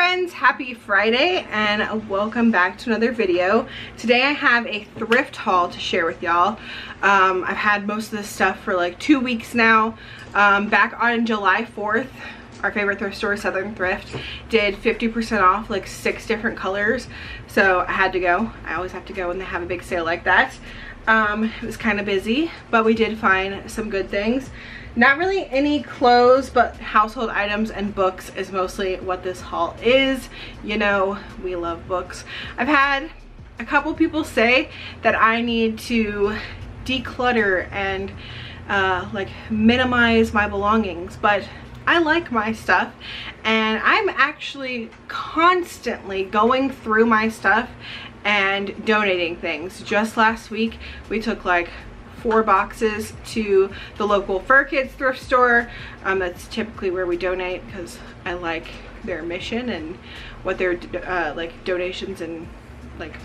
friends, happy Friday and welcome back to another video. Today I have a thrift haul to share with y'all. I've had most of this stuff for like 2 weeks now. Back on July 4th, our favorite thrift store, Southern Thrift, did 50% off like 6 different colors. So I had to go. I always have to go when they have a big sale like that. It was kind of busy, but we did find some good things. Not really any clothes, but household items and books is mostly what this haul is. You know, we love books. I've had a couple people say that I need to declutter and like minimize my belongings, but I like my stuff and I'm actually constantly going through my stuff and donating things. Just last week we took like 4 boxes to the local Fur Kids thrift store. That's typically where we donate because I like their mission and what their like donations and like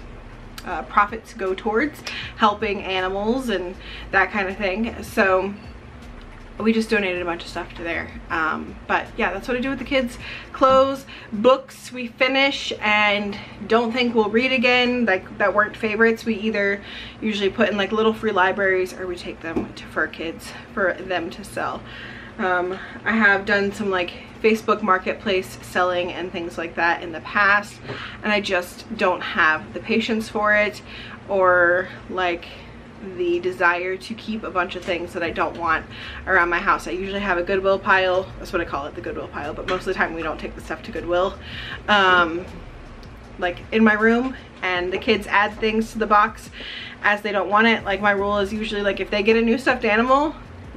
profits go towards, helping animals and that kind of thing. So we just donated a bunch of stuff to there. But yeah, that's what I do with the kids. Clothes, books we finish and don't think we'll read again, like that weren't favorites, we either usually put in like little free libraries or we take them to Fur Kids for them to sell. I have done some like Facebook marketplace selling and things like that in the past, and I just don't have the patience for it or like the desire to keep a bunch of things that I don't want around my house. I usually have a Goodwill pile. That's what I call it, the Goodwill pile, but most of the time we don't take the stuff to Goodwill. Like in my room, and the kids add things to the box as they don't want it. Like my rule is usually like if they get a new stuffed animal,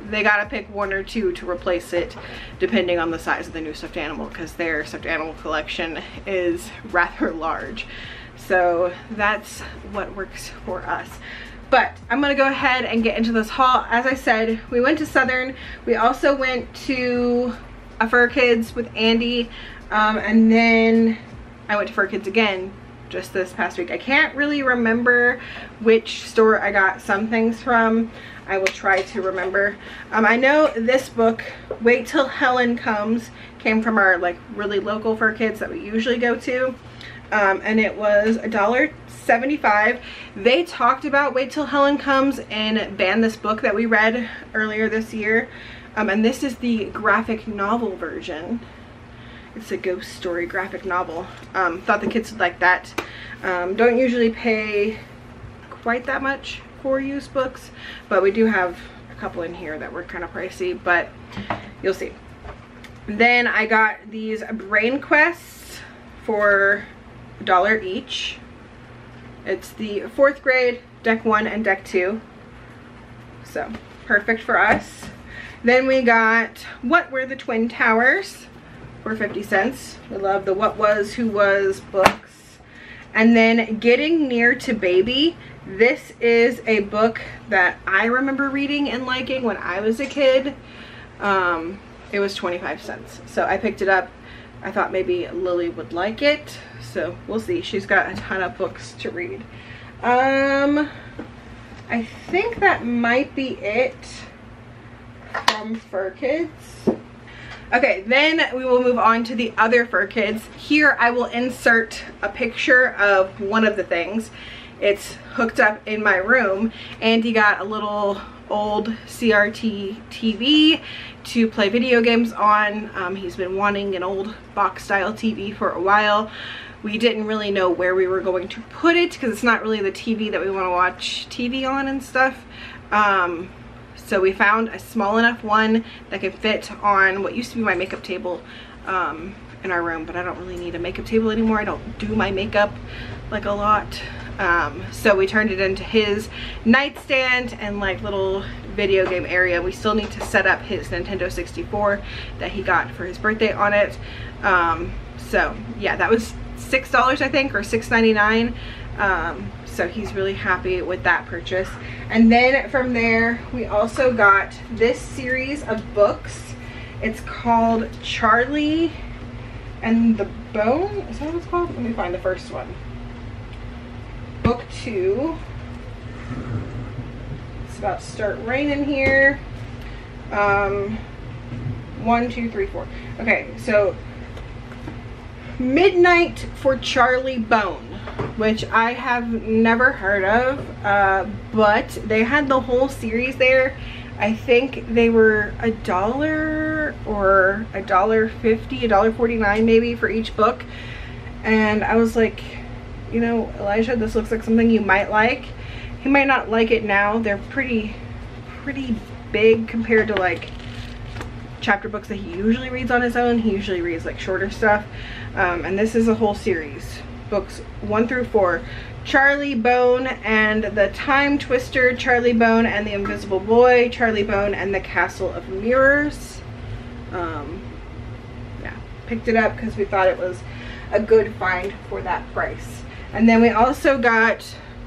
they gotta pick 1 or 2 to replace it depending on the size of the new stuffed animal, because their stuffed animal collection is rather large. So that's what works for us. But I'm gonna go ahead and get into this haul. As I said, we went to Southern. We also went to a Fur Kids with Andy, and then I went to Fur Kids again just this past week. I can't really remember which store I got some things from. I will try to remember. I know this book, Wait Till Helen Comes, came from our like really local Fur Kids that we usually go to. And it was $1.75. They talked about Wait Till Helen Comes and Ban This Book that we read earlier this year. And this is the graphic novel version. It's a ghost story graphic novel. Thought the kids would like that. Don't usually pay quite that much for used books, but we do have a couple in here that were kind of pricey, but you'll see. Then I got these Brain Quests for $1 each. It's the 4th grade, deck 1 and deck 2. So perfect for us. Then we got What Were the Twin Towers for 50 cents. We love the What Was, Who Was books. And then Getting Near to Baby. This is a book that I remember reading and liking when I was a kid. It was 25 cents. So I picked it up. I thought maybe Lily would like it, so we'll see. She's got a ton of books to read. I think that might be it from Fur Kids. Okay, then we will move on to the other Fur Kids. Here I will insert a picture of one of the things. It's hooked up in my room. Andy got a little old CRT TV to play video games on. He's been wanting an old box style TV for a while. We didn't really know where we were going to put it because it's not really the TV that we want to watch TV on and stuff. So we found a small enough one that could fit on what used to be my makeup table in our room, but I don't really need a makeup table anymore. I don't do my makeup like a lot. So we turned it into his nightstand and like little video game area. We still need to set up his Nintendo 64 that he got for his birthday on it. So yeah, that was $6 I think, or $6.99. So he's really happy with that purchase. And then from there we also got this series of books. It's called Charlie and the Bone. Is that what it's called? Let me find the first one. Book 2. It's about to start raining here. 1, 2, 3, 4. Okay, so Midnight for Charlie Bone, which I have never heard of, but they had the whole series there. I think they were $1 or $1.50, $1.49 maybe for each book. And I was like, you know, Elijah, this looks like something you might like. He might not like it now. They're pretty big compared to like chapter books that he usually reads on his own. He usually reads like shorter stuff. And this is a whole series, books 1 through 4. Charlie Bone and the Time Twister, Charlie Bone and the Invisible Boy, Charlie Bone and the Castle of Mirrors. Yeah, picked it up because we thought it was a good find for that price. And then we also got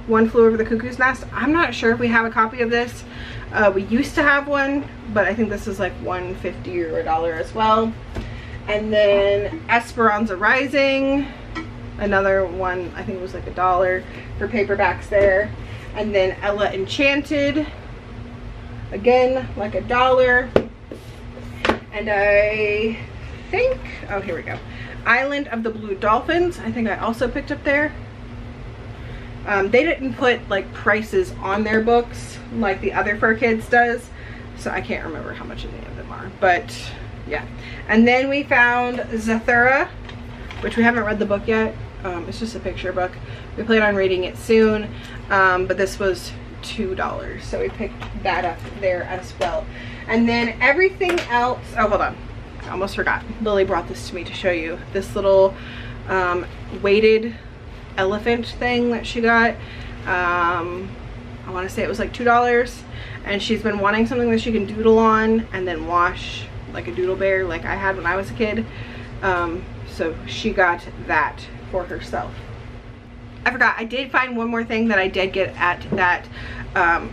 One Flew Over the Cuckoo's Nest. I'm not sure if we have a copy of this. We used to have one, but I think this is like $1.50 or $1 as well. And then Esperanza Rising, another one, I think it was like $1 for paperbacks there. And then Ella Enchanted, again like $1. And I think, oh here we go, Island of the Blue Dolphins, I think I also picked up there. They didn't put like prices on their books like the other Fur Kids does, so I can't remember how much any of them are, but yeah. And then we found Zathura, which we haven't read the book yet. It's just a picture book. We plan on reading it soon, but this was $2, so we picked that up there as well. And then everything else, oh hold on, I almost forgot. Lily brought this to me to show you. This little weighted elephant thing that she got. I want to say it was like $2, and she's been wanting something that she can doodle on and then wash, like a doodle bear like I had when I was a kid. So she got that for herself. I forgot, I did find one more thing that I did get at that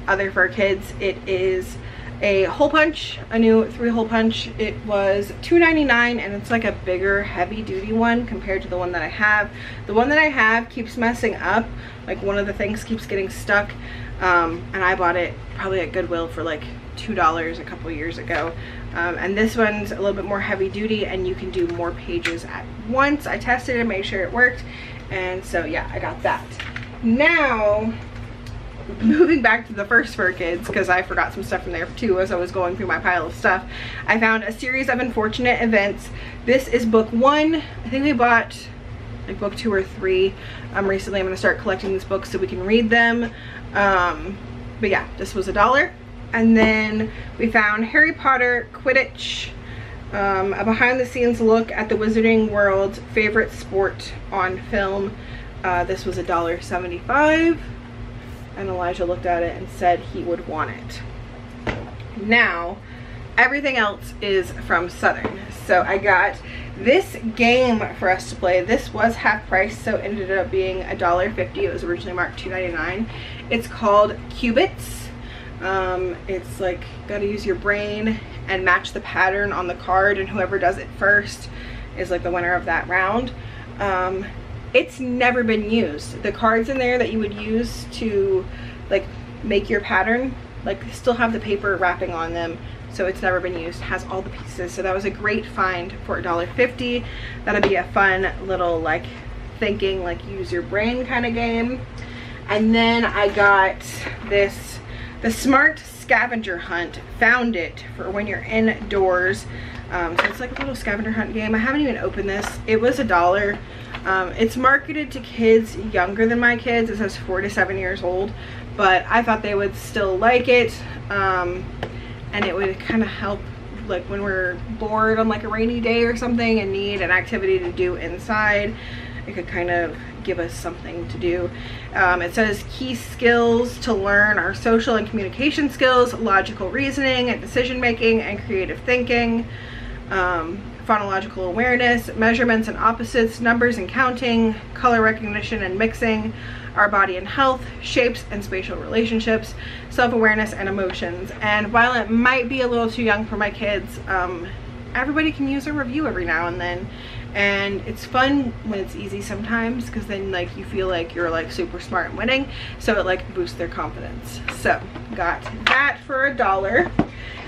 other Fur Kids. It is a hole punch, a new 3-hole punch. It was $2.99, and it's like a bigger heavy duty one compared to the one that I have. The one that I have keeps messing up, like one of the things keeps getting stuck, and I bought it probably at Goodwill for like $2 a couple years ago. And this one's a little bit more heavy duty, and you can do more pages at once. I tested it and made sure it worked, and so yeah, I got that. Now moving back to the first Fur Kids, because I forgot some stuff from there too as I was going through my pile of stuff. I found A Series of Unfortunate Events. This is book 1. I think we bought like book 2 or 3 recently. I'm going to start collecting these books so we can read them. But yeah, this was $1. And then we found Harry Potter Quidditch, a behind the scenes look at the Wizarding World's favorite sport on film. This was $1.75. And Elijah looked at it and said he would want it. Now, everything else is from Southern. So I got this game for us to play. This was half price, so it ended up being $1.50. It was originally marked $2.99. It's called Qubits. It's like, gotta use your brain and match the pattern on the card, and whoever does it first is like the winner of that round. It's never been used. The cards in there that you would use to like make your pattern, like still have the paper wrapping on them, so it's never been used. It has all the pieces, so that was a great find for $1.50. That'll be a fun little like thinking, like use your brain kind of game. And then I got this, the Smart Scavenger Hunt. Found it for when you're indoors. So it's like a little scavenger hunt game. I haven't even opened this. It was $1. It's marketed to kids younger than my kids. It says 4 to 7 years old, but I thought they would still like it, and it would kind of help like when we're bored on like a rainy day or something and need an activity to do inside. It could kind of give us something to do. It says key skills to learn are social and communication skills, logical reasoning, decision making, and creative thinking. Phonological awareness, measurements and opposites, numbers and counting, color recognition and mixing, our body and health, shapes and spatial relationships, self-awareness and emotions. And while it might be a little too young for my kids, everybody can use a review every now and then, and it's fun when it's easy sometimes, because then like you feel like you're like super smart and winning, so it like boosts their confidence. So got that for $1.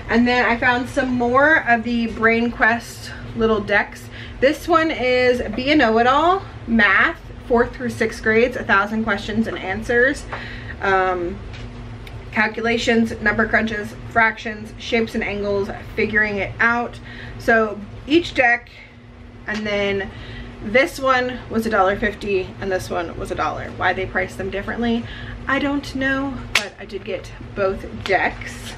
And then I found some more of the Brain Quest little decks. This one is Be a Know-It-All, Math, 4th through 6th grades, 1,000 questions and answers. Calculations, number crunches, fractions, shapes and angles, figuring it out. So each deck, and then this one was $1.50 and this one was $1. Why they priced them differently, I don't know, but I did get both decks.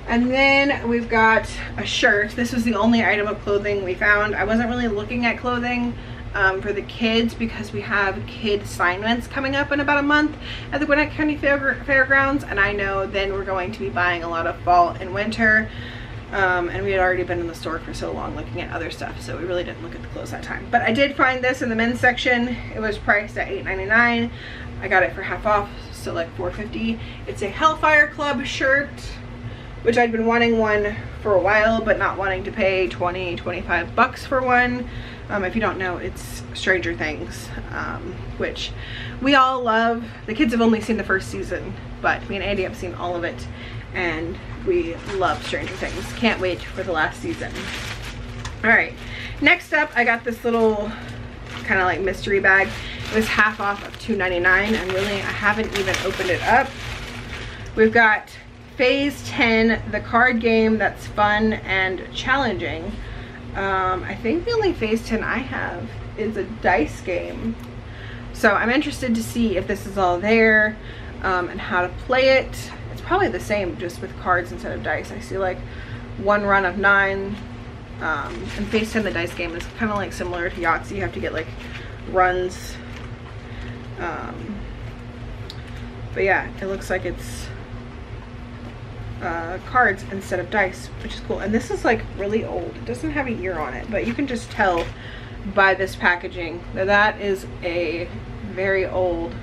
And then we've got a shirt. This was the only item of clothing we found. I wasn't really looking at clothing for the kids because we have kid assignments coming up in about a month at the Gwinnett County Fairgrounds, and I know then we're going to be buying a lot of fall and winter. And we had already been in the store for so long looking at other stuff, so we really didn't look at the clothes that time. But I did find this in the men's section. It was priced at $8.99. I got it for half off, so like $4.50. It's a Hellfire Club shirt, which I'd been wanting one for a while, but not wanting to pay 20, 25 bucks for one. If you don't know, it's Stranger Things, which we all love. The kids have only seen the first season, but me and Andy have seen all of it, and we love Stranger Things. Can't wait for the last season. All right, next up, I got this little kind of like mystery bag. It was half off of $2.99, and really, I haven't even opened it up. We've got Phase 10, the card game that's fun and challenging. I think the only Phase 10 I have is a dice game. So I'm interested to see if this is all there and how to play it. It's probably the same, just with cards instead of dice. I see like one run of 9. And Phase 10, the dice game, is kind of like similar to Yahtzee. You have to get like runs. But yeah, it looks like it's cards instead of dice, which is cool. And this is like really old. It doesn't have a year on it, but you can just tell by this packaging that that is a very old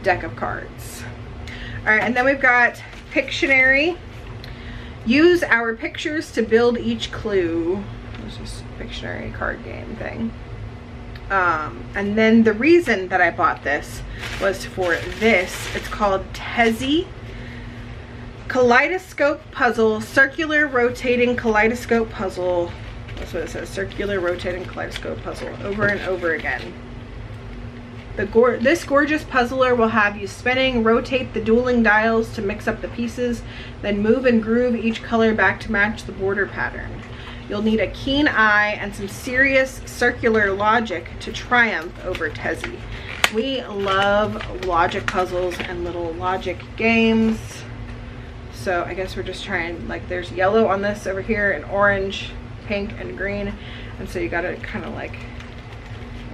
deck of cards. All right, and then we've got Pictionary. Use our pictures to build each clue. It's just a Pictionary card game thing. And then the reason that I bought this was for this. It's called Tezzy Kaleidoscope Puzzle, circular rotating kaleidoscope puzzle. That's what it says, circular rotating kaleidoscope puzzle, over and over again. This gorgeous puzzler will have you spinning, rotate the dueling dials to mix up the pieces, then move and groove each color back to match the border pattern. You'll need a keen eye and some serious circular logic to triumph over Tezzy. We love logic puzzles and little logic games. So I guess we're just trying, like there's yellow on this over here and orange, pink, and green. And so you gotta kind of like,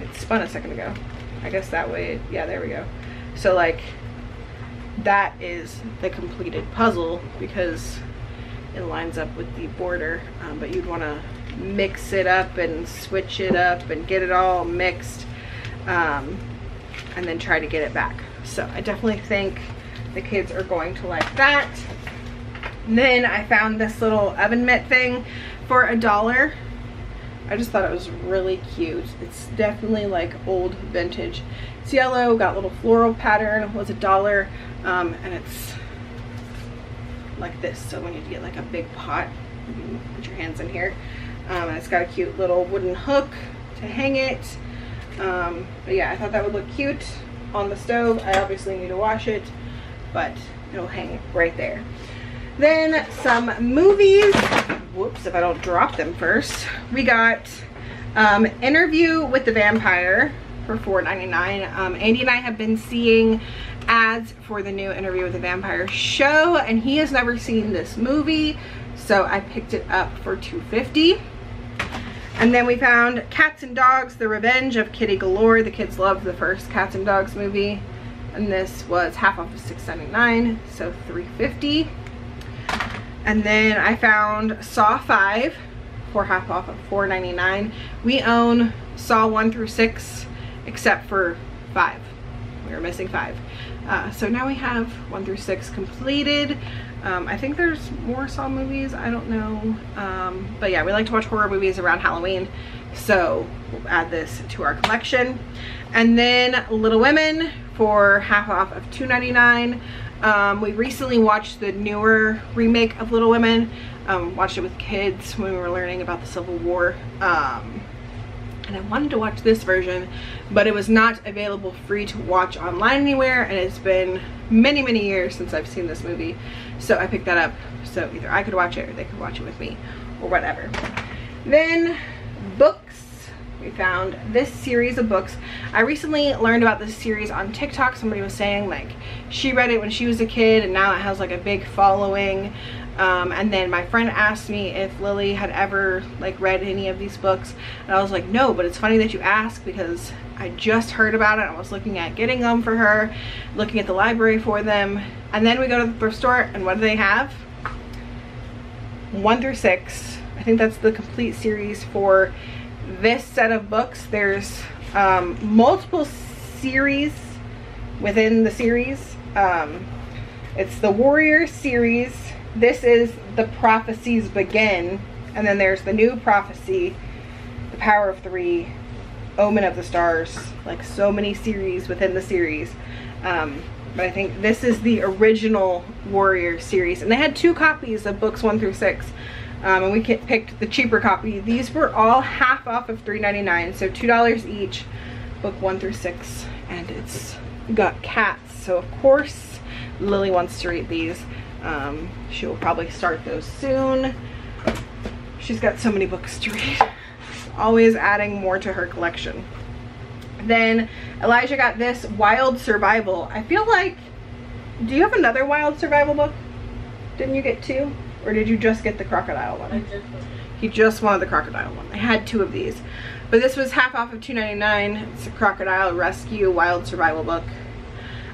it spun a second ago. I guess that way, yeah, there we go. So like, that is the completed puzzle because it lines up with the border. But you'd wanna mix it up and switch it up and get it all mixed and then try to get it back. So I definitely think the kids are going to like that. And then I found this little oven mitt thing for $1. I just thought it was really cute. It's definitely like old vintage. It's yellow, got a little floral pattern, was $1, and it's like this. So when you get like a big pot, you can put your hands in here. And it's got a cute little wooden hook to hang it. But yeah, I thought that would look cute on the stove. I obviously need to wash it, but it'll hang right there. Then some movies. Whoops, if I don't drop them first. We got Interview with the Vampire for $4.99. Andy and I have been seeing ads for the new Interview with the Vampire show, and he has never seen this movie, so I picked it up for $2.50. And then we found Cats and Dogs, The Revenge of Kitty Galore. The kids loved the first Cats and Dogs movie, and this was half off of $6.99, so $3.50. And then I found Saw 5 for half off of $4.99. We own Saw 1 through 6 except for 5. We were missing 5. So now we have 1 through 6 completed. I think there's more Saw movies, I don't know. But yeah, we like to watch horror movies around Halloween, so we'll add this to our collection. And then Little Women for half off of $2.99. We recently watched the newer remake of Little Women. Watched it with kids when we were learning about the Civil War. and I wanted to watch this version, but it was not available free to watch online anywhere, and it's been many years since I've seen this movie, so I picked that up so either I could watch it or they could watch it with me or whatever. Then books, we found this series of books. I recently learned about this series on TikTok. Somebody was saying like she read it when she was a kid and now it has like a big following. And then my friend asked me if Lily had ever like read any of these books, and I was like, no, but it's funny that you ask because I just heard about it. I was looking at getting them for her, looking at the library for them, and then we go to the thrift store, and what do they have? 1 through 6. I think that's the complete series for this set of books. There's multiple series within the series. It's the Warrior series. This is the Prophecies Begin, and then there's the New Prophecy, the Power of 3, Omen of the Stars, like so many series within the series. But I think this is the original Warrior series, and they had 2 copies of books 1 through 6, and we picked the cheaper copy. These were all half off of $3.99, so $2 each, book 1 through 6, and it's got cats, so of course Lily wants to read these. She will probably start those soon. She's got so many books to read. Always adding more to her collection. Then Elijah got this Wild Survival. I feel like, do you have another Wild Survival book? Didn't you get 2? Or did you just get the crocodile one? He just wanted the crocodile one. I had 2 of these. But this was half off of $2.99. It's a Crocodile Rescue Wild Survival book.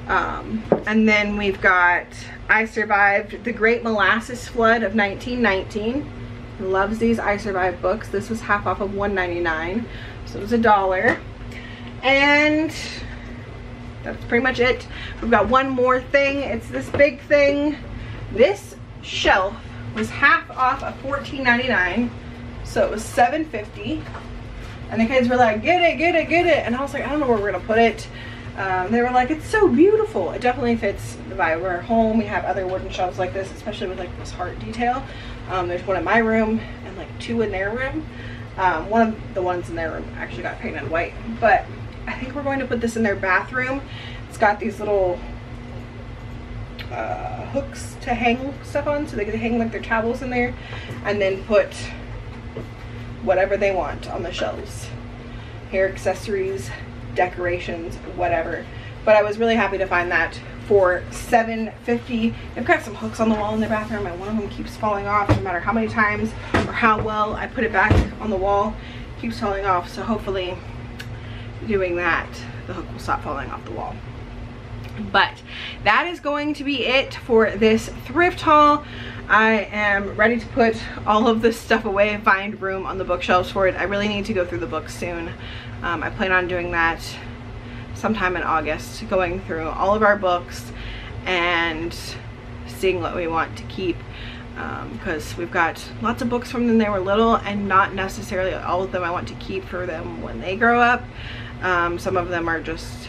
And then we've got I Survived the Great Molasses Flood of 1919. He loves these I Survived books. This was half off of $1.99, so it was $1. And that's pretty much it. We've got one more thing. It's this big thing. This shelf was half off of $14.99, so it was $7.50. And the kids were like, get it, get it, get it. And I was like, I don't know where we're gonna put it. They were like, it's so beautiful. It definitely fits the vibe of our home. We have other wooden shelves like this, especially with like this heart detail. There's one in my room and like 2 in their room. One of the ones in their room actually got painted white, but I think we're going to put this in their bathroom. It's got these little hooks to hang stuff on, so they can hang like their towels in there and then put whatever they want on the shelves. Hair accessories, decorations, whatever. But I was really happy to find that for $7.50. They've got some hooks on the wall in their bathroom, and one of them keeps falling off no matter how many times or how well I put it back on the wall. It keeps falling off, so hopefully doing that the hook will stop falling off the wall. But that is going to be it for this thrift haul. I am ready to put all of this stuff away and find room on the bookshelves for it. I really need to go through the books soon. I plan on doing that sometime in August, going through all of our books and seeing what we want to keep, because we've got lots of books from when they were little, and not necessarily all of them I want to keep for them when they grow up. Some of them are just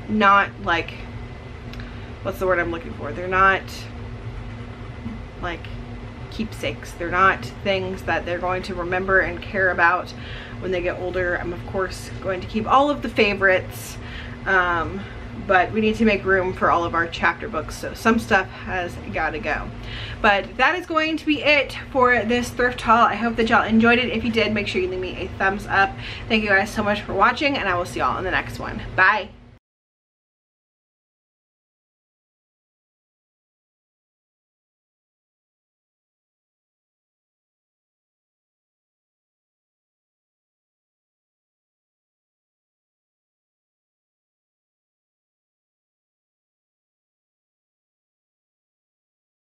not like, what's the word I'm looking for? They're not like keepsakes. They're not things that they're going to remember and care about when they get older. I'm of course going to keep all of the favorites, but we need to make room for all of our chapter books, so some stuff has got to go. But that is going to be it for this thrift haul. I hope that y'all enjoyed it. If you did, make sure you leave me a thumbs up. Thank you guys so much for watching, and I will see y'all in the next one. Bye.